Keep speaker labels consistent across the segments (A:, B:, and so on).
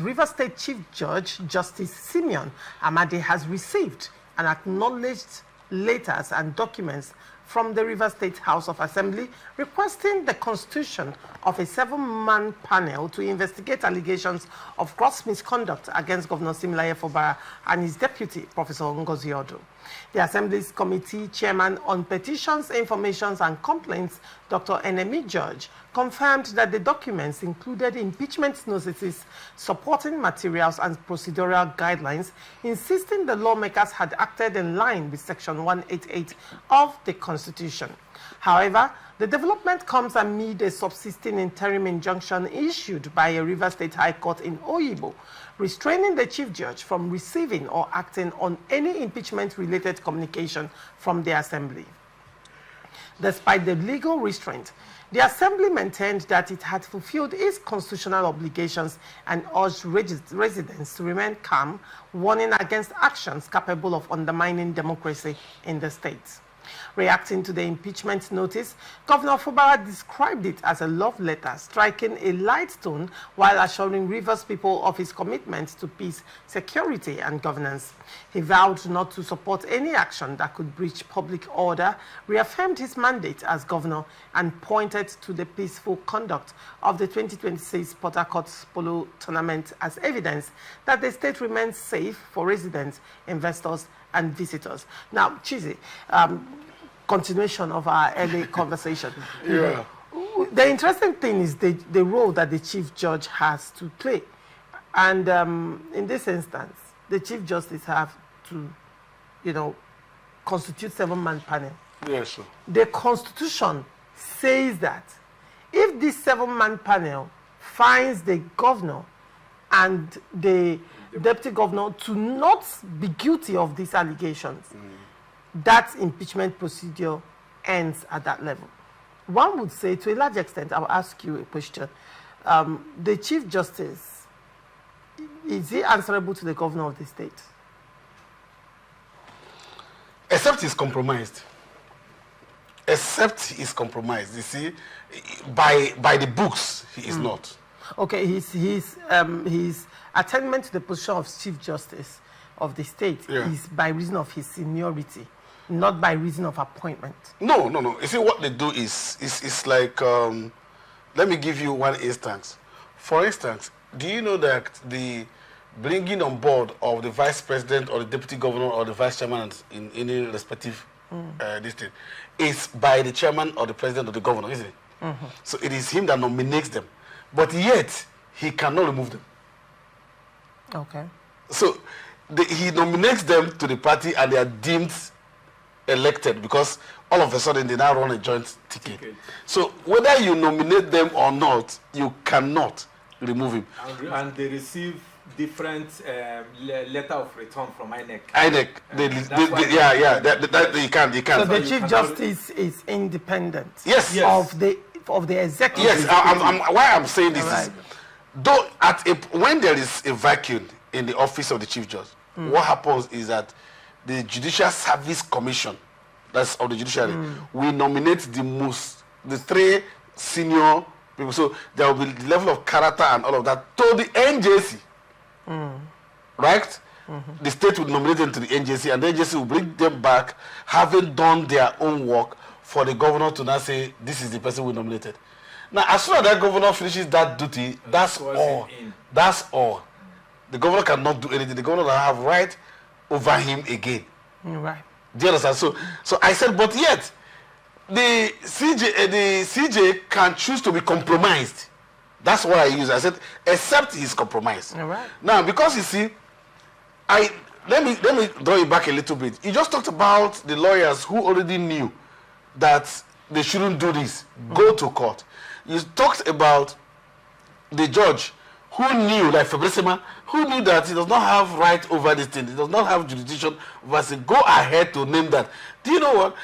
A: Rivers State Chief Judge Justice Simeon Amadi has received and acknowledged letters and documents from the Rivers State House of Assembly requesting the constitution of a 7-man panel to investigate allegations of gross misconduct against Governor Siminalayi Fubara and his deputy, Professor Ngozi Odu. The Assembly's Committee Chairman on Petitions, Informations and Complaints, Dr. Enemi George, confirmed that the documents included impeachment notices, supporting materials and procedural guidelines, insisting the lawmakers had acted in line with Section 188 of the Constitution. However, the development comes amid a subsisting interim injunction issued by a Rivers State High Court in Oyibo, restraining the Chief Judge from receiving or acting on any impeachment-related communication from the Assembly. Despite the legal restraint, the Assembly maintained that it had fulfilled its constitutional obligations and urged residents to remain calm, warning against actions capable of undermining democracy in the state. Reacting to the impeachment notice, Governor Fubara described it as a love letter, striking a light tone while assuring Rivers people of his commitment to peace, security, and governance. He vowed not to support any action that could breach public order, reaffirmed his mandate as governor, and pointed to the peaceful conduct of the 2026 Port Harcourt Polo Tournament as evidence that the state remains safe for residents, investors, and visitors. Now, Chizi, continuation of our early conversation.
B: Yeah.
A: The interesting thing is the role that the Chief Judge has to play. And in this instance, the Chief Justice have to, constitute 7-man panel.
B: Yes, sir.
A: The Constitution says that if this 7-man panel finds the governor and the deputy governor to not be guilty of these allegations, that impeachment procedure ends at that level. One would say, to a large extent, I'll ask you a question. The Chief Justice, is he answerable to the governor of the state?
B: Except he's compromised. Except he's compromised. You see, by the books, he is not.
A: Okay, his attainment to the position of Chief Justice of the state is by reason of his seniority, not by reason of appointment.
B: No. You see, what they do is like, let me give you one instance. For instance, do you know that the bringing on board of the vice president or the deputy governor or the vice chairman in any respective district is by the chairman or the president or the governor, isn't it? So it is him that nominates them. But yet, he cannot remove them.
A: Okay.
B: So he nominates them to the party and they are deemed elected because all of a sudden they now run a joint ticket. So whether you nominate them or not, you cannot remove him.
C: And they receive different letter of return from INEC.
B: INEC, you can't.
A: So the Chief Justice is independent.
B: Yes.
A: Of the executive.
B: Yes. Why I'm saying this is, though when there is a vacuum in the office of the Chief Judge, what happens is that the Judicial Service Commission, that's of the judiciary, we nominate the 3 senior people. So there will be the level of character and all of that to the NJC. Right? The state will nominate them to the NJC and the NJC will bring them back, having done their own work, for the governor to now say, this is the person we nominated. Now, as soon as that governor finishes that duty, that's all. That's all. The governor cannot do anything. The governor will have right over him again.
A: Right.
B: Do you understand? So I said, but yet, the CJ can choose to be compromised. That's what I use. I said, except he's compromised.
A: Right.
B: Now, because you see, let me draw you back a little bit. You just talked about the lawyers who already knew that they shouldn't do this, go to court. You talked about the judge who knew, like Fabrisima, who knew that he does not have right over this thing, he does not have jurisdiction over it. Go ahead to name that. Do you know what?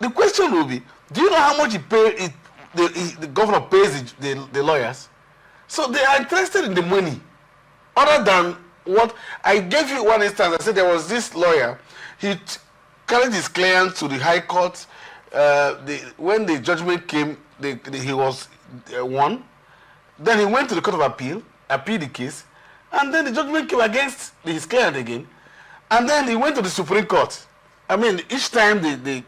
B: The question will be, do you know how much the governor pays the lawyers? So they are interested in the money, other than what I gave you one instance. I said there was this lawyer, he carried his client to the High Court. When the judgment came, he was won. Then he went to the Court of Appeal, appealed the case, And then the judgment came against his client again. And then he went to the Supreme Court. I mean, each time the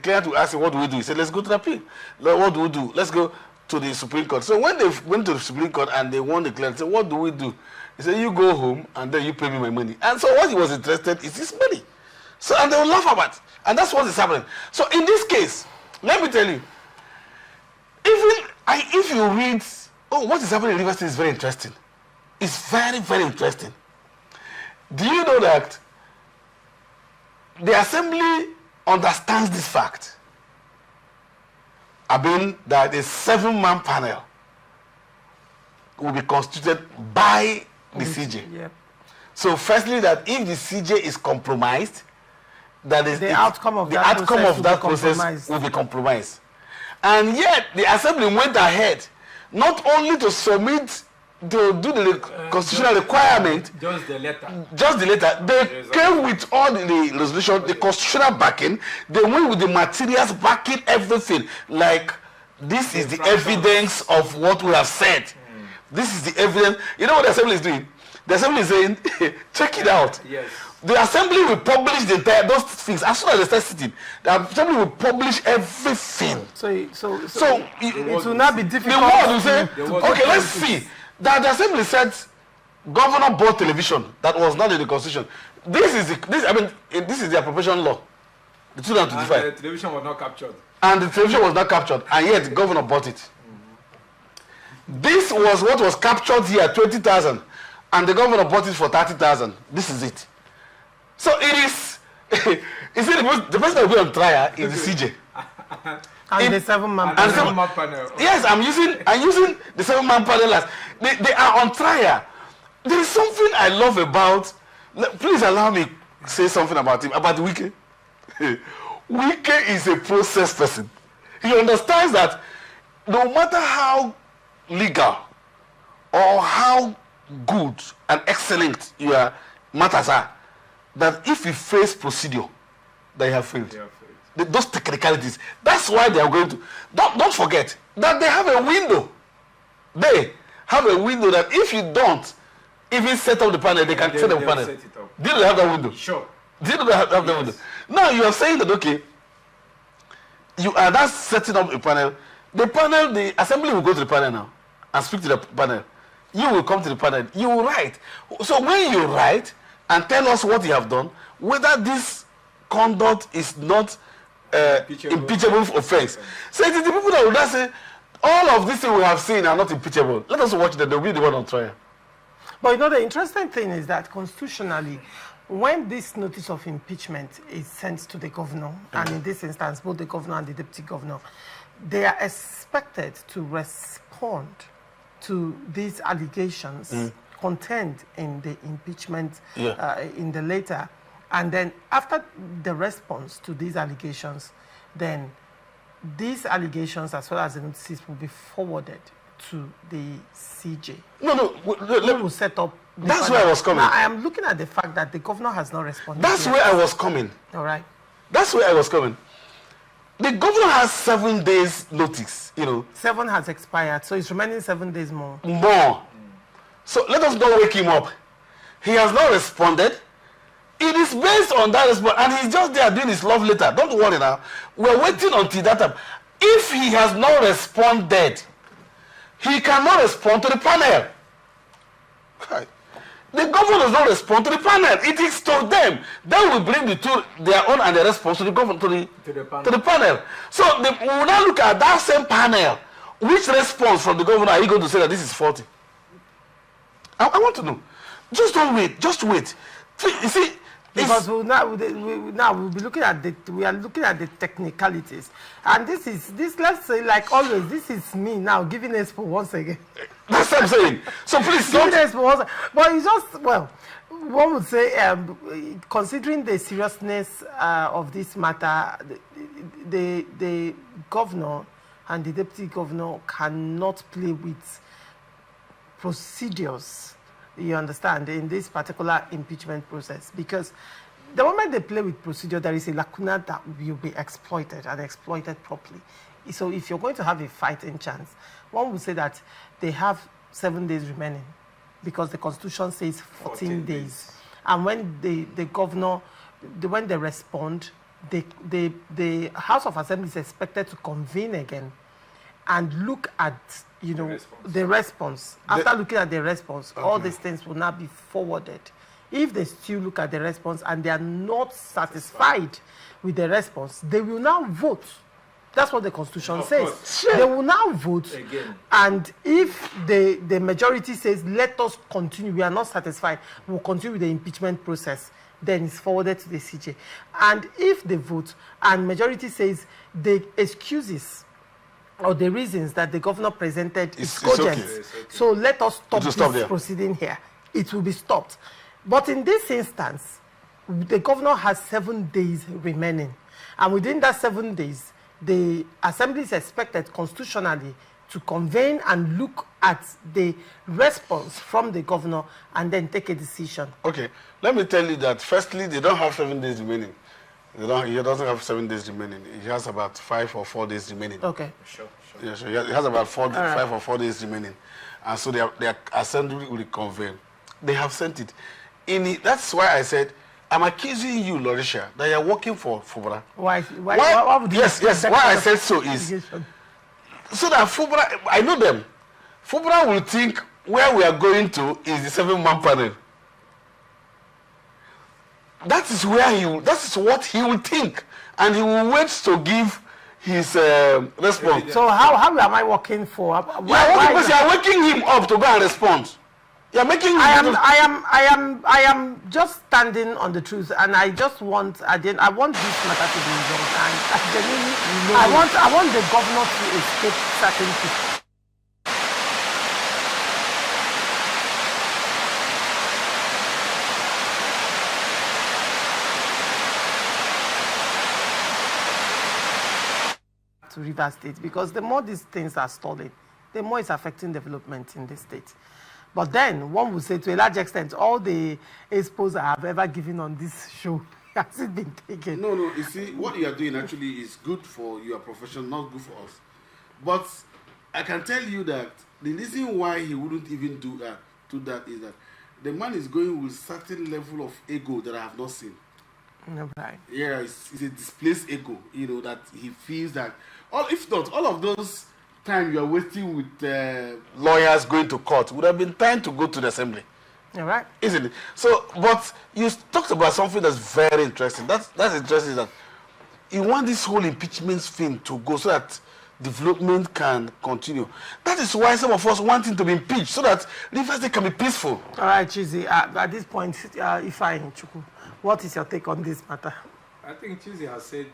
B: client will ask him, what do we do? He said, let's go to the appeal. What do we do? Let's go to the Supreme Court. So when they went to the Supreme Court and they won the client, they said, what do we do? He said, you go home and then you pay me my money. And so what he was interested is his money. So, and they will laugh about it. And that's what is happening. So in this case, let me tell you, if you read, what is happening in River State is very interesting. It's very, very interesting. Do you know that the assembly understands this fact? I mean, that a 7-man panel will be constituted by the CJ.
A: Yep.
B: So firstly, that if the CJ is compromised, that is
A: the outcome of that
B: process will be compromised. And yet, the assembly went ahead not only to submit to do the constitutional requirement,
C: just the letter.
B: They came with all the resolution, the constitutional backing. They went with the materials backing everything. Like, this is the evidence of what we have said. This is the evidence. You know what the assembly is doing? The assembly is saying, check it out.
C: Yes.
B: The assembly will publish those things as soon as they start sitting. The assembly will publish everything.
A: So it will not be difficult.
B: The world will say, okay, let's see. That the assembly said governor bought television that was not in the constitution. This is the appropriation law. The 2025.
C: And the television was not captured.
B: And the television was not captured, and yet the governor bought it. This was what was captured here, 20,000, and the governor bought it for 30,000. This is it. So it is. You see, the person that will be on trial is the CJ.
A: And the 7-man
C: panel.
B: Yes, I'm using the 7-man panel as they are on trial. There is something I love about. Please allow me to say something about him, about Wike. Wike is a process person. He understands that no matter how legal or how good and excellent your matters are, that if you face procedure, that you have failed. Those technicalities. That's why they are going to. Don't forget that they have a window. They have a window that if you don't even set up the panel, they can set up the panel. Did they have that window?
C: Sure.
B: Did they have that window? Now you are saying that, okay, you are not setting up a panel. The assembly will go to the panel now and speak to the panel. You will come to the panel. You will write. So when you write and tell us what you have done, whether this conduct is not impeachable offense. So it is the people that will not say, all of these things we have seen are not impeachable. Let us watch them. They'll be the one on trial.
A: But you know, the interesting thing is that constitutionally, when this notice of impeachment is sent to the governor, and in this instance, both the governor and the deputy governor, they are expected to respond to these allegations contained in the impeachment, in the letter. And then after the response to these allegations, then these allegations as well as the notices will be forwarded to the CJ.
B: No.
A: We will set up.
B: That's where I was coming.
A: Now, I am looking at the fact that the governor has not responded.
B: That's where I was coming.
A: All right.
B: That's where I was coming. The governor has 7 days notice,
A: 7 has expired, so it's remaining 7 days more.
B: So let us not wake him up. He has not responded. It is based on that response, and he's just there doing his love letter. Don't worry now. We're waiting until that time. If he has not responded, he cannot respond to the panel. The governor does not respond to the panel. It is to them. They will bring their own and their response to the governor, to the panel. So we will now look at that same panel. Which response from the governor are you going to say that this is faulty? I want to know. Just don't wait. Just wait. You see,
A: because we'll be looking at the technicalities, and this let's say, like always, this is me now giving expo once again.
B: That's what I'm saying. So please don't.
A: But it's just, well, one would say, considering the seriousness of this matter, the governor and the deputy governor cannot play with procedures. You understand, in this particular impeachment process, because the moment they play with procedure, there is a lacuna that will be exploited and exploited properly. So if you're going to have a fighting chance, one would say that they have 7 days remaining because the Constitution says 14 days.
C: days.
A: And when the governor, when they respond, the House of Assembly is expected to convene again and look at, you know, the response. After looking at the response, all these things will now be forwarded. If they still look at the response and they are not satisfied with the response, they will now vote. That's what the Constitution says. They will now vote again. And if the majority says, let us continue, we are not satisfied, we'll continue with the impeachment process, then it's forwarded to the CJ. And if they vote and majority says the excuses or the reasons that the governor presented is cogent, okay. So let us stop this proceeding here, it will be stopped. But in this instance, the governor has 7 days remaining. And within that 7 days, the assembly is expected constitutionally to convene and look at the response from the governor and then take a decision.
B: Okay, let me tell you that firstly, they don't have 7 days remaining. He doesn't have 7 days remaining. He has about 5 or 4 days remaining.
A: Okay.
B: Sure. Yeah, so he has about 5 or 4 days remaining. And so their assembly will convene. They have sent it. That's why I said, I'm accusing you, Lorisha, that you're working for Fubara. Why would you? Yes. Why I said so is so that Fubara, I know them. Fubara will think where we are going to is the 7-man panel. That is what he will think, and he will wait to give his response.
A: So how am I working for?
B: Because you are waking him up to go and respond. You're making.
A: I am just standing on the truth, and I just want. I want this matter to be resolved, and I want the governor to escape certain people. To Rivers State, because the more these things are stalling, the more it's affecting development in the state. But then one would say, to a large extent, all the expos I have ever given on this show has it been taken.
B: No. You see, what you are doing actually is good for your profession, not good for us. But I can tell you that the reason why he wouldn't even do that is that the man is going with certain level of ego that I have not seen.
A: Right.
B: Yeah, it's a displaced ego, you know, that he feels that, if not, all of those time you are wasting with lawyers going to court would have been time to go to the assembly.
A: All right.
B: Isn't it? So, but you talked about something that's very interesting. That's interesting, that you want this whole impeachment thing to go so that development can continue. That is why some of us want him to be impeached, so that Rivers State can be peaceful.
A: All right, Chizi, at this point, Ifeanyi Chukwu, what is your take on this matter?
C: I think Chizi has said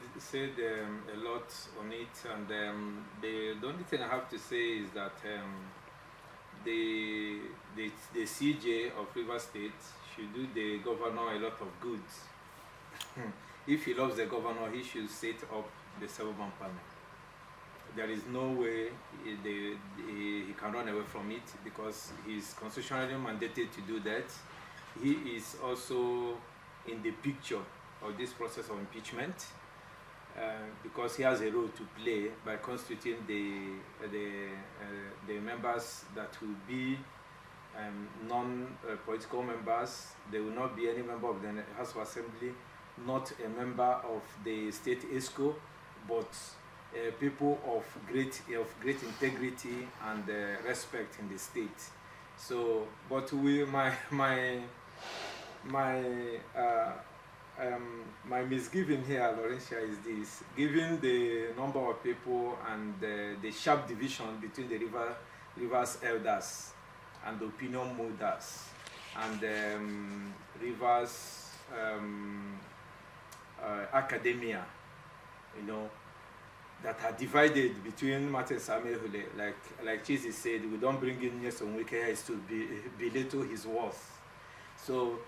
C: a lot on it, and the only thing I have to say is that the CJ of Rivers State should do the governor a lot of good. If he loves the governor, he should set up the 7-man panel. There is no way he can run away from it, because he is constitutionally mandated to do that. He is also in the picture of this process of impeachment, because he has a role to play by constituting the members that will be non-political members. There will not be any member of the House of Assembly, not a member of the state ESCO, but people of great integrity and respect in the state. So, but my misgiving here, Laurentia, is this: given the number of people and the sharp division between the Rivers elders and the opinion molders and Rivers academia, you know, that are divided between Martin Samuel, like Chizi said, we don't bring in Nelson Wike to belittle his worth. So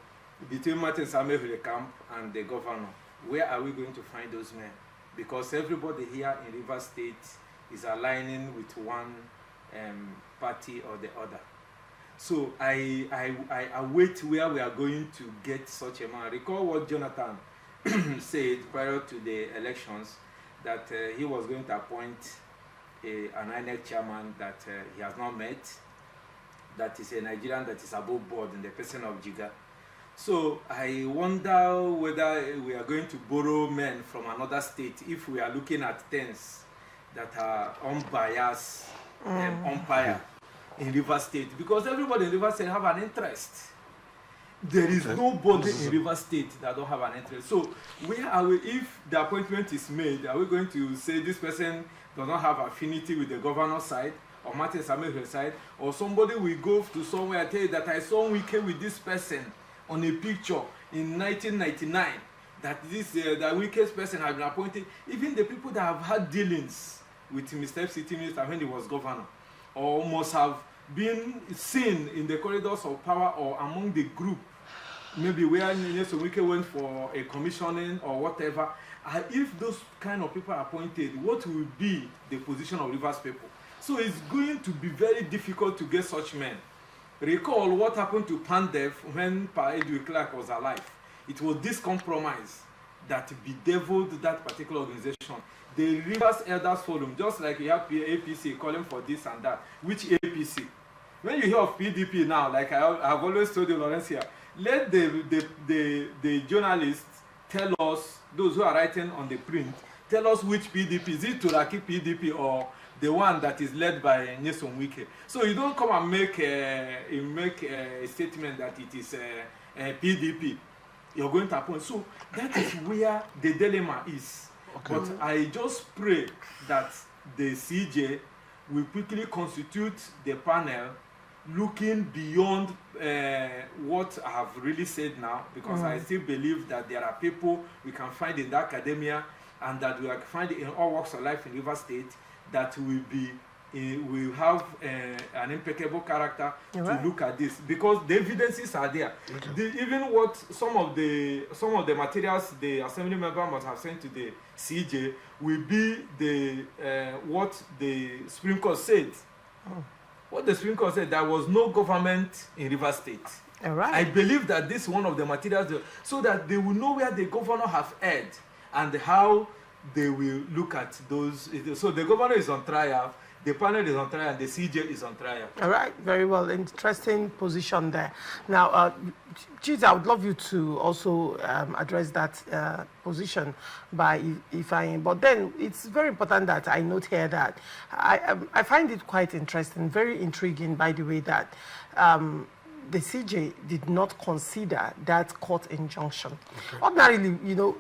C: between Martin Samuel camp and the governor, where are we going to find those men? Because everybody here in Rivers State is aligning with one party or the other. So I await where we are going to get such a man. Recall what Jonathan said prior to the elections, that he was going to appoint an INEC chairman that he has not met. that is a Nigerian that is above board in the person of Jiga. So I wonder whether we are going to borrow men from another state if we are looking at things that are unbiased umpire in River State, because everybody in River State have an interest. There is nobody in River State that don't have an interest. So where are we, if the appointment is made, are we going to say this person does not have affinity with the governor's side or Martin Samuel's side, or somebody will go to somewhere and tell you that I saw Wike with this person on a picture in 1999, that this that Wike's person has been appointed. Even the people that have had dealings with Mr. FCT Minister when he was governor, or must have been seen in the corridors of power or among the group, maybe where Nyesom Wike went for a commissioning or whatever. If those kind of people are appointed, what will be the position of Rivers people? So it's going to be very difficult to get such men. Recall what happened to Pandev when Pa Edwin Clark was alive. It was this compromise that bedeviled that particular organization. The Rivers Elders Forum, just like you have APC calling for this and that. Which APC? When you hear of PDP now, like I've always told you, Lawrence here, let the journalists tell us, those who are writing on the print, tell us which PDP. Is it Turaki PDP or the one that is led by Nyesom Wike? So you don't come and make a statement that it is a PDP. You're going to appoint. So that is where the dilemma is. Okay. But I just pray that the CJ will quickly constitute the panel, looking beyond what I have really said now, because I still believe that there are people we can find in the academia and that we can find in all walks of life in River State that will be will have an impeccable character to look at this, because the evidences are there. Even what some of the materials the assembly member must have sent to the CJ will be the what the Supreme Court said. What the Supreme Court said, there was no government in River State. I believe that this is one of the materials, so that they will know where the governor have erred and how they will look at those. So the governor is on trial, the panel is on trial, and the CJ is on trial. All right,
A: very well. Interesting position there. Now, Chiz, I would love you to also address that position by Ifeanyi. But then it's very important that I note here that I find it quite interesting, very intriguing, by the way, that the CJ did not consider that court injunction. Ordinarily, you know,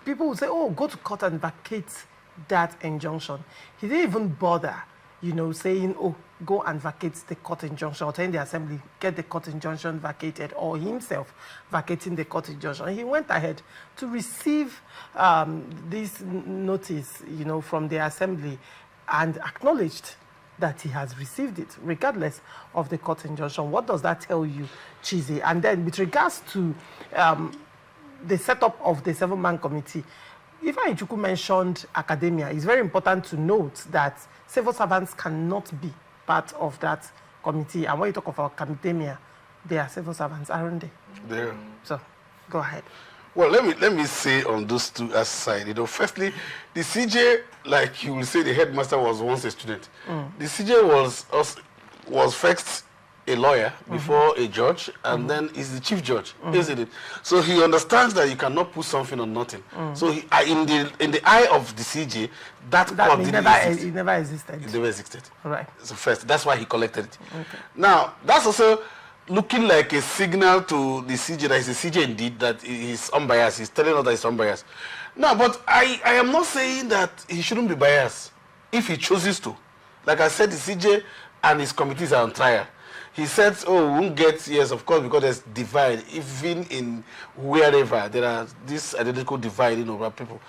A: people would say, oh, go to court and vacate that injunction. He didn't even bother, you know, saying, oh, go and vacate the court injunction, or tell the assembly, get the court injunction vacated, or himself vacating the court injunction. He went ahead to receive this notice, you know, from the assembly and acknowledged that he has received it, regardless of the court injunction. What does that tell you, Chizi? And then with regards to the setup of the 7-man committee, Ifeanyi Chukwu mentioned academia. It's very important to note that civil servants cannot be part of that committee. And when you talk of academia, they are civil servants, aren't they?
B: They are.
A: So, go ahead.
B: Well, let me say on those two sides. You know, firstly, the CJ, like you will say, the headmaster was once a student. The CJ was first a lawyer before a judge, and then is the chief judge, isn't it? So he understands that you cannot put something on nothing. So he, in the eye of the CJ, that court
A: it never existed.
B: It never existed.
A: Right.
B: So first, that's why he collected it. Now, that's also looking like a signal to the CJ that is a CJ indeed, that he's unbiased. He's telling us that he's unbiased. No, but I am not saying that he shouldn't be biased if he chooses to. Like I said, the CJ and his committees are on trial. He said, oh, we won't get, yes, of course, because there's divide. Even in wherever there are this identical divide in over people.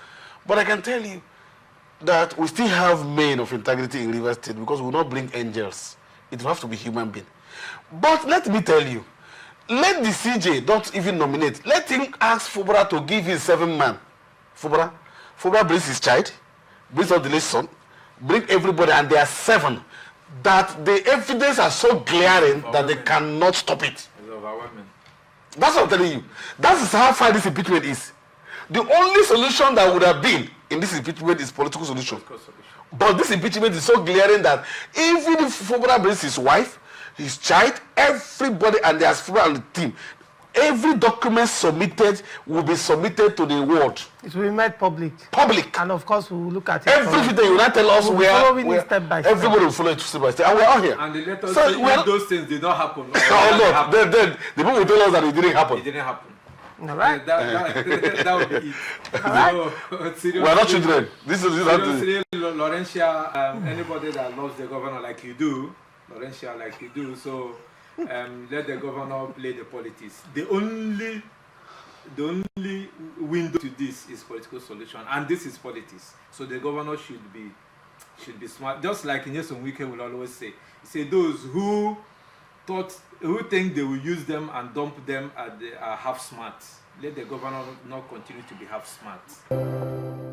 B: But I can tell you that we still have men of integrity in River State, because we will not bring angels. It will have to be human being. But let me tell you, let the CJ don't even nominate. Let him ask Fubara to give his 7-man. Fubara brings his child, brings out the last son, bring everybody, and there are 7. That the evidence are so glaring that they cannot stop it. It's overwhelming. That's what I'm telling you. That is how far this impeachment is. The only solution that would have been in this impeachment is political solution. But this impeachment is so glaring that even if Fubara brings his wife, his child, everybody, and the Asfura and the team. Every document submitted will be submitted to the world.
A: It will be made public.
B: Public.
A: And of course, we will look at it.
B: Everything you will not tell us where
A: step by step.
B: Everybody will follow it step by step. And we're all here.
C: And they let us say if those things did not happen.
B: Oh, no. Then the people will tell us that it didn't happen.
C: It didn't happen.
A: All right.
C: That would be it.
A: All right.
B: We are not children. This is
C: seriously, Laurentia, anybody that loves the governor like you do, Laurentia like you do, so let the governor play the politics. The only window to this is political solution, and this is politics. So the governor should be smart. Just like Nyesom Wike will always say, those who think they will use them and dump them are half smart. Let the governor not continue to be half smart.